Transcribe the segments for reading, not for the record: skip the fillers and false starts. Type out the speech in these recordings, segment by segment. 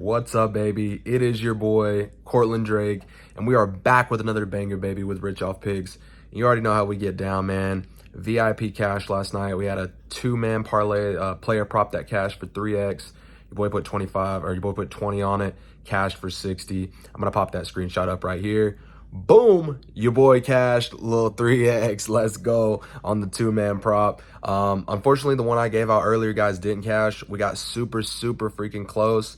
What's up, baby? It is your boy, Cortland Drake, and we are back with another banger, baby, with Rich Off Pigs. You already know how we get down, man. VIP cash last night. We had a two-man parlay, player prop that cashed for 3x. Your boy put 25, or your boy put 20 on it, cashed for 60. I'm going to pop that screenshot up right here. Boom, your boy cashed little 3x. Let's go on the two-man prop. Unfortunately, the one I gave out earlier, guys, didn't cash. We got super freaking close.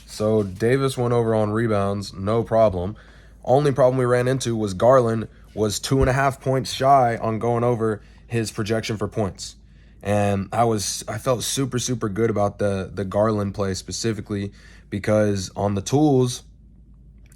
So Davis went over on rebounds, no problem. Only problem we ran into was Garland was 2.5 points shy on going over his projection for points. And I felt super good about the Garland play specifically because on the tools,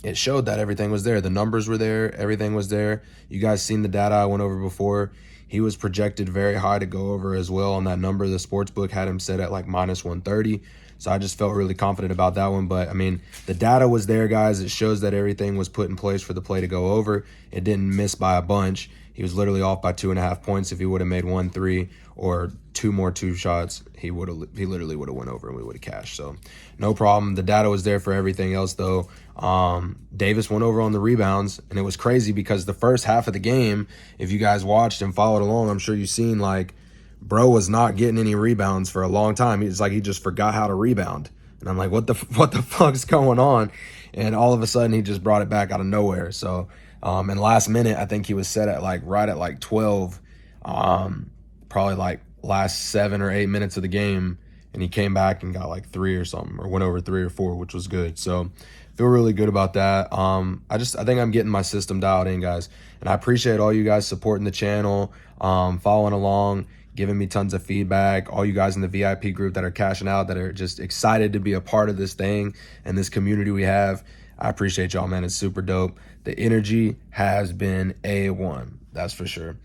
it showed that everything was there. The numbers were there. Everything was there. You guys seen the data I went over before. He was projected very high to go over as well on that number. The sports book had him set at like minus 130. So I just felt really confident about that one. But, I mean, the data was there, guys. It shows that everything was put in place for the play to go over. It didn't miss by a bunch. He was literally off by 2.5 points. If he would have made 1-3 or two more two shots, he literally would have went over and we would have cashed. So no problem. The data was there for everything else, though. Davis went over on the rebounds, and it was crazy because the first half of the game, if you guys watched and followed along, I'm sure you've seen, like, bro was not getting any rebounds for a long time. It's like he just forgot how to rebound. And I'm like, what the fuck's going on? And all of a sudden, he just brought it back out of nowhere. So, and last minute, I think he was set at right at 12, probably like last 7 or 8 minutes of the game. And he came back and got like 3 or something, or went over 3 or 4, which was good. So feel really good about that. I think I'm getting my system dialed in, guys. And I appreciate all you guys supporting the channel, following along, giving me tons of feedback, all you guys in the VIP group that are cashing out, that are just excited to be a part of this thing and this community we have. I appreciate y'all, man. It's super dope. The energy has been A1, that's for sure.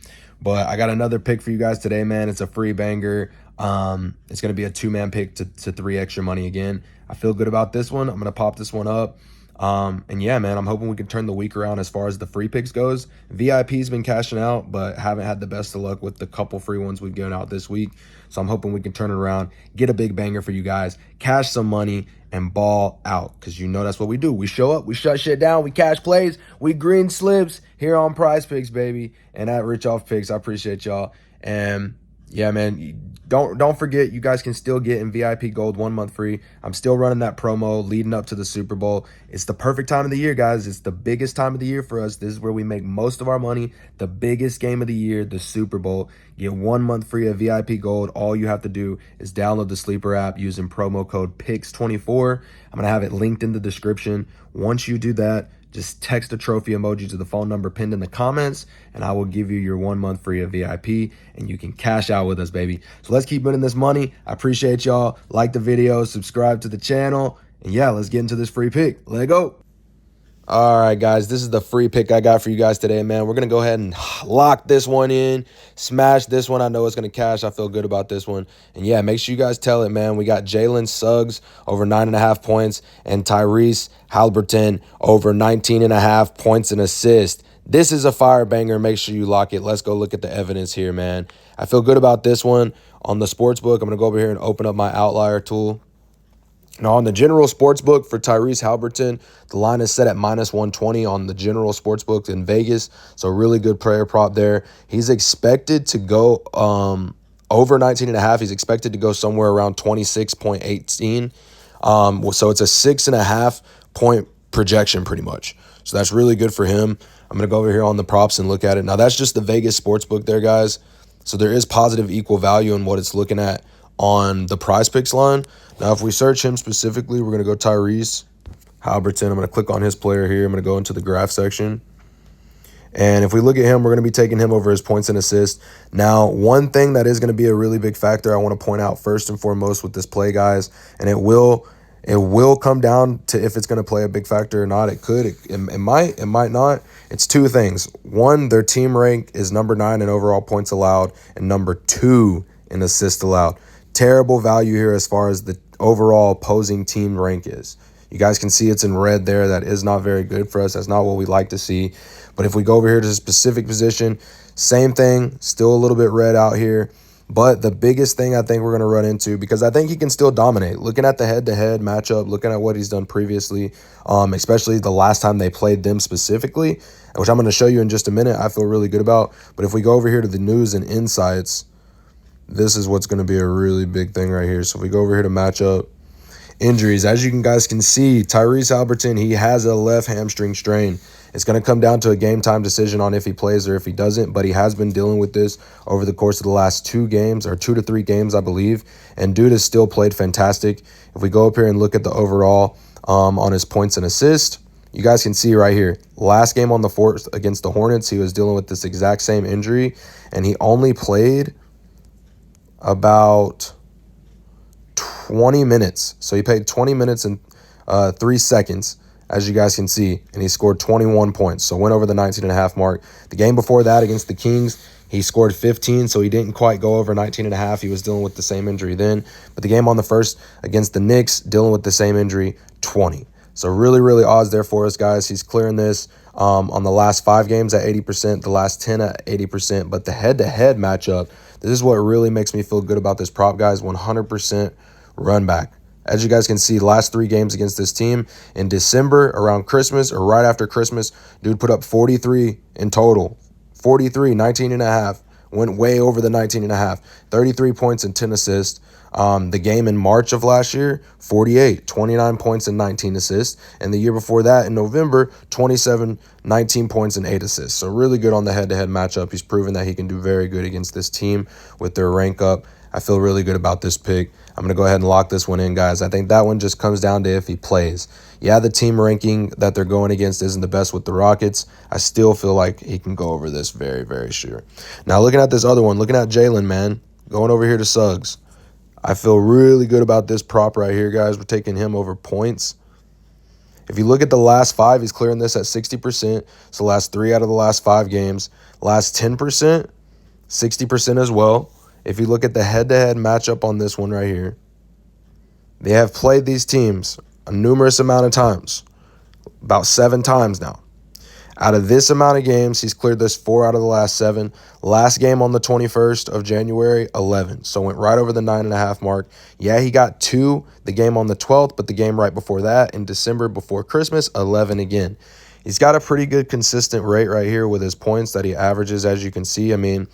But I got another pick for you guys today, man. It's a free banger. It's going to be a two-man pick to 3 extra money again. I feel good about this one. I'm going to pop this one up. And yeah, man, I'm hoping we can turn the week around as far as the free picks goes. VIP's been cashing out, but haven't had the best of luck with the couple free ones we've given out this week. So I'm hoping we can turn it around, get a big banger for you guys, cash some money, and ball out. Because you know that's what we do. We show up, we shut shit down, we cash plays, we green slips here on PrizePicks, baby. And at Rich Off Picks, I appreciate y'all. And yeah, man, don't forget, you guys can still get in VIP Gold 1 month free. I'm still running that promo leading up to the Super Bowl. It's the perfect time of the year, guys. It's the biggest time of the year for us. This is where we make most of our money. The biggest game of the year, the Super Bowl. Get 1 month free of VIP Gold. All you have to do is download the Sleeper app using promo code PICKS24. I'm going to have it linked in the description. Once you do that, just text a trophy emoji to the phone number pinned in the comments, and I will give you your 1 month free of VIP, and you can cash out with us, baby. So let's keep winning this money. I appreciate y'all. Like the video, subscribe to the channel, and yeah, let's get into this free pick. Let go. All right, guys, this is the free pick I got for you guys today, man. We're going to go ahead and lock this one in, smash this one. I know it's going to cash. I feel good about this one. And, yeah, make sure you guys tell it, man. We got Jalen Suggs over 9.5 points and Tyrese Halliburton over 19.5 points and assists. This is a fire banger. Make sure you lock it. Let's go look at the evidence here, man. I feel good about this one. On the sports book, I'm going to go over here and open up my outlier tool. Now, on the general sports book for Tyrese Halliburton, the line is set at minus 120 on the general sports book in Vegas. So really good prayer prop there. He's expected to go over 19.5. He's expected to go somewhere around 26.18. So it's a 6.5 point projection pretty much. So that's really good for him. I'm going to go over here on the props and look at it. Now, that's just the Vegas sports book there, guys. So there is positive equal value in what it's looking at on the PrizePicks line. Now, if we search him specifically, we're going to go Tyrese Halliburton. I'm going to click on his player here. I'm going to go into the graph section. And if we look at him, we're going to be taking him over his points and assists. Now, one thing that is going to be a really big factor I want to point out first and foremost with this play, guys, and it will come down to if it's going to play a big factor or not. It could. It might not. It's two things. One, their team rank is number 9 in overall points allowed and number 2 in assists allowed. Terrible value here as far as the overall opposing team rank is. You guys can see it's in red there. That is not very good for us. That's not what we like to see. But if we go over here to a specific position, same thing, still a little bit red out here. But the biggest thing I think we're going to run into, because I think he can still dominate, looking at the head-to-head matchup, looking at what he's done previously, especially the last time they played them specifically, which I'm going to show you in just a minute, I feel really good about. But if we go over here to the news and insights, this is what's going to be a really big thing right here. So if we go over here to matchup, injuries, as you guys can see, Tyrese Halliburton, he has a left hamstring strain. It's going to come down to a game time decision on if he plays or if he doesn't, but he has been dealing with this over the course of the last 2 games, or 2 to 3 games, I believe, and dude has still played fantastic. If we go up here and look at the overall on his points and assists, you guys can see right here, last game on the 4th against the Hornets, he was dealing with this exact same injury, and he only played about 20 minutes. So he played 20 minutes and 3 seconds, as you guys can see, and he scored 21 points. So went over the 19.5 mark. The game before that against the Kings, he scored 15, so he didn't quite go over 19.5. He was dealing with the same injury then. But the game on the 1st against the Knicks, dealing with the same injury, 20. So really, really odds there for us, guys. He's clearing this on the last 5 games at 80%, the last 10 at 80%. But the head-to-head matchup, this is what really makes me feel good about this prop, guys. 100% run back. As you guys can see, last 3 games against this team in December, around Christmas or right after Christmas, dude put up 43 in total. 43, 19.5. Went way over the 19.5. 33 points and 10 assists. The game in March of last year, 48, 29 points and 19 assists. And the year before that, in November, 27, 19 points and 8 assists. So really good on the head-to-head matchup. He's proven that he can do very good against this team with their rank up. I feel really good about this pick. I'm going to go ahead and lock this one in, guys. I think that one just comes down to if he plays. Yeah, the team ranking that they're going against isn't the best with the Rockets. I still feel like he can go over this very, very sure. Now, looking at this other one, looking at Jalen, man, going over here to Suggs. I feel really good about this prop right here, guys. We're taking him over points. If you look at the last 5, he's clearing this at 60%. So last 3 out of the last 5 games. Last 10%, 60% as well. If you look at the head-to-head matchup on this one right here, they have played these teams a numerous amount of times, about 7 times now. Out of this amount of games, he's cleared this 4 out of the last 7. Last game on the 21st of January, 11. So went right over the 9.5 mark. Yeah, he got 2 the game on the 12th, but the game right before that in December before Christmas, 11 again. He's got a pretty good consistent rate right here with his points that he averages, as you can see. I mean,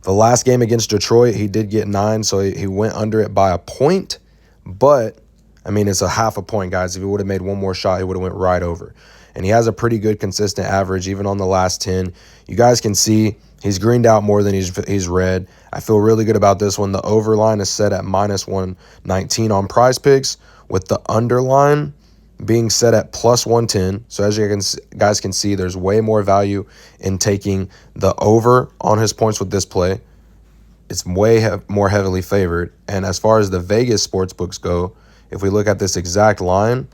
the last game against Detroit, he did get 9, so he went under it by a point. But, I mean, it's a half a point, guys. If he would have made one more shot, he would have went right over. And he has a pretty good consistent average, even on the last 10. You guys can see he's greened out more than he's red. I feel really good about this one. The over line is set at -119 on PrizePicks, with the underline being set at +110. So as you guys can see, there's way more value in taking the over on his points with this play. It's way more heavily favored. And as far as the Vegas sports books go, if we look at this exact line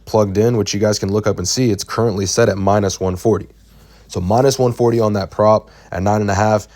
plugged in, which you guys can look up and see, it's currently set at -140. So -140 on that prop at 9.5.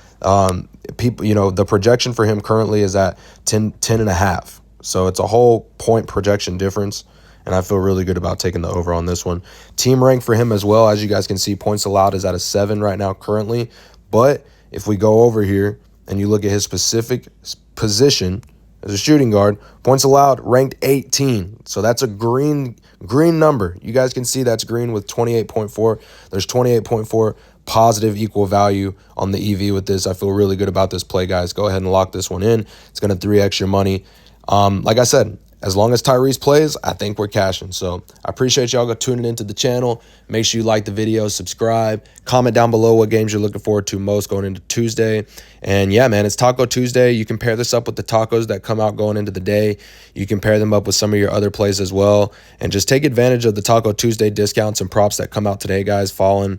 People, the projection for him currently is at 10.5. So it's a whole point projection difference. And I feel really good about taking the over on this one. Team rank for him as well, as you guys can see, points allowed is at a 7 right now currently. But if we go over here and you look at his specific position as a shooting guard, points allowed ranked 18. So that's a green number. You guys can see that's green with 28.4. There's 28.4 positive equal value on the EV with this. I feel really good about this play, guys. Go ahead and lock this one in. It's going to 3x your money. Like I said, as long as Tyrese plays, I think we're cashing. So I appreciate y'all tuning into the channel. Make sure you like the video, subscribe, comment down below what games you're looking forward to most going into Tuesday. And yeah, man, it's Taco Tuesday. You can pair this up with the tacos that come out going into the day. You can pair them up with some of your other plays as well. And just take advantage of the Taco Tuesday discounts and props that come out today, guys, falling,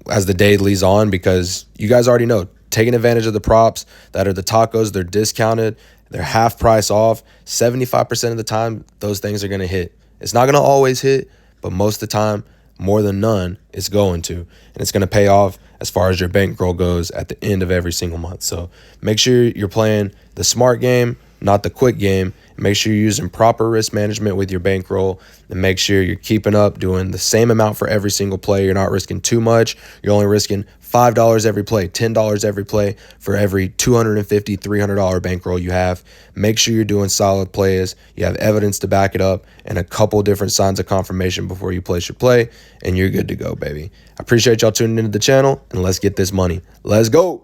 as the day leads on, because you guys already know, taking advantage of the props that are the tacos, they're discounted. They're half price off. 75% of the time, those things are going to hit. It's not going to always hit, but most of the time, more than none, it's going to. And it's going to pay off as far as your bankroll goes at the end of every single month. So make sure you're playing the smart game, not the quick game. Make sure you're using proper risk management with your bankroll, and make sure you're keeping up doing the same amount for every single play. You're not risking too much. You're only risking $5 every play, $10 every play for every $250, $300 bankroll you have. Make sure you're doing solid plays. You have evidence to back it up and a couple different signs of confirmation before you place your play, and you're good to go, baby. I appreciate y'all tuning into the channel, and let's get this money. Let's go.